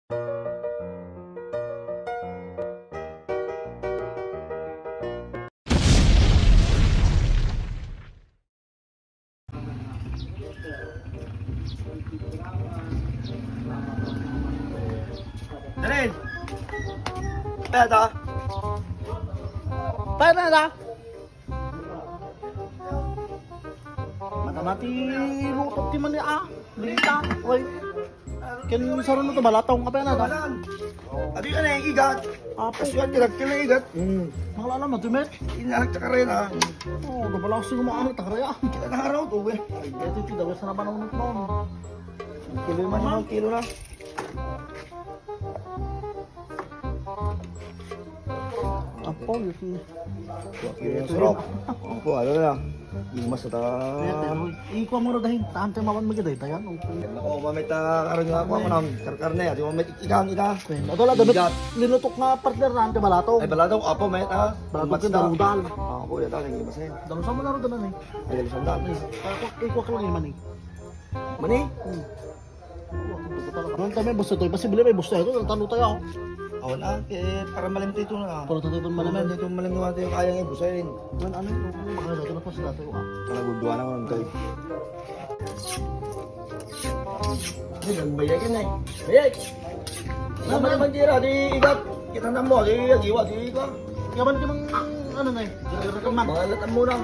Darin! Peta! Pera na. Mati lutot ti man ni lita. Oy. Ken saron to balatong ka na da. Balan! Abi ka na yung igat! Apo. Suwan tirag ka na yung igat! Makalala mo tumet. Inanak ka rin ha! Oh, gabala ko maano ta kaya. Kita na araw to eh! Ito ti daw sa nabanong noon. Kilo man naman, kilo na! Apo, yusi. Kilo na sarap! Opo, ano na lang? Imas na ta... Iko mo ro dahin tante mawan magiday tayan. Ako, mamit karon nga ako nang karkarne at yung mamit ikang ita. Ato la damit linutok nga partner na ante balatong. Ay bala daw, apo may ta. Balatong ken darudal. Ako, yan ta, nang imas na yun. Daron sa mo na ro danan eh. Ay, dalis ang dami. Iko ka lang iman eh. Mani? Noon kami basta to, posible may basta ito, talo tayo. Ako na, para malim ito na. Pero tayo pa Malaman malaman. dito malim naman tayo kayang ibusayin. Man ano yung baka dito na pa sila tayo. Talagunduan ako ng tayo. Ay, nagbayag yan eh. Bayag! Naman naman tira, di igat. Kita na mo, di agiwa, di igat. Yaman ka mang ano na eh, gagawin man. Magalatan mo lang.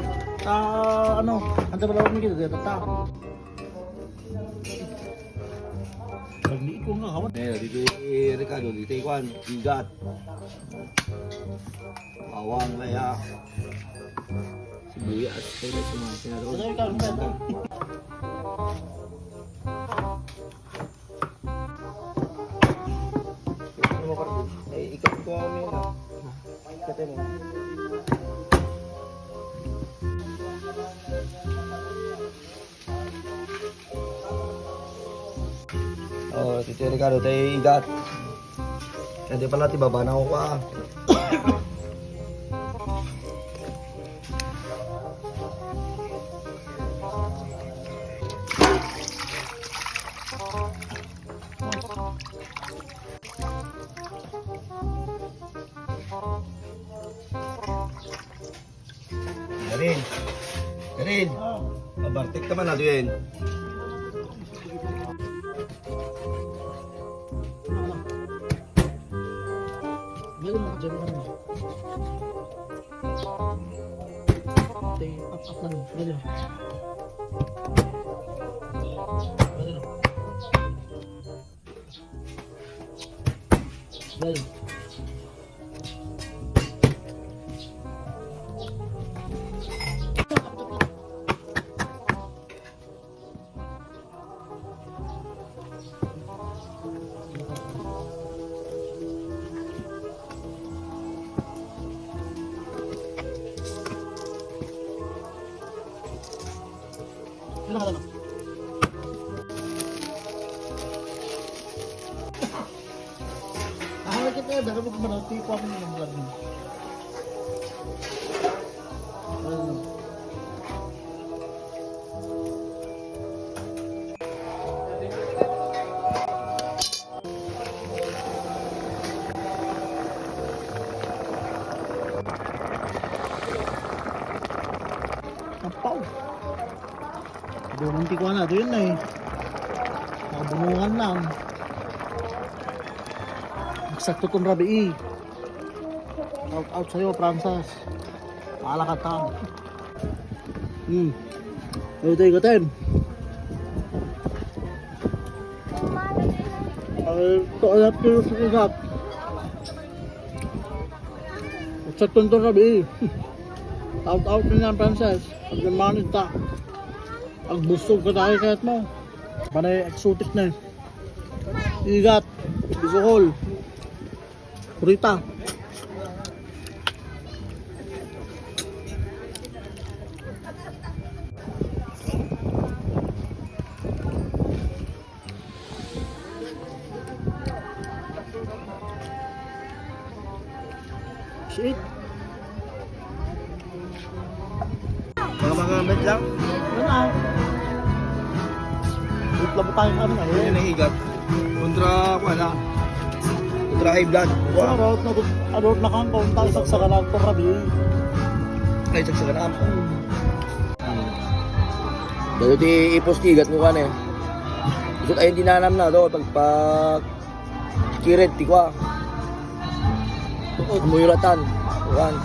Ano, ante pala kami kita dito ta. Pagli ko nga kawan. Eh, dito Ricardo, dito ikuan, igat. Bawang laya. Sibuyas, tayo semua sinaroon. Kasi ikaw rin tayo. Ano mo karbo? Eh, ikat ko kami na. Ikatin mo. Oh, Tito Ricardo, tayo igat. Hindi pala, tibaba na ako ka. Darin. Darin. Pabartik ka man na doon. Ngayon na dyan ka naman. Up lang, ganyan. Ganyan. Ganyan. Ano ka lang? Kita ya, dahil mo manati ko ako ng vlog mo. Apaw. Bumunti ko na, ito yun na eh. Nabunungan lang. Eksakto itong rabi eh. Out sa'yo, Francis. Maala ka tao. Ito yung gaten. Ito alat ko sa isap. Eksakto itong rabi eh. Out nyo yan, Francis. Pagkamanin ta. Pagbustog ka tayo kahit mo. Panay exotic na eh. Igat. Bisuhol. Kurita. Shit. Mga met lang. Ano na? Labo tayo kami na Yun eh. yung igat. Kontra ko na. high blood. Wah, About na kang kaunta isak sa kalag to rabi. ay sa kanam. Dalo ti ipostigat mo kan eh. Isot ayun dinanam na do pagpag kiret ti kwa. Umuyuratan. Wan.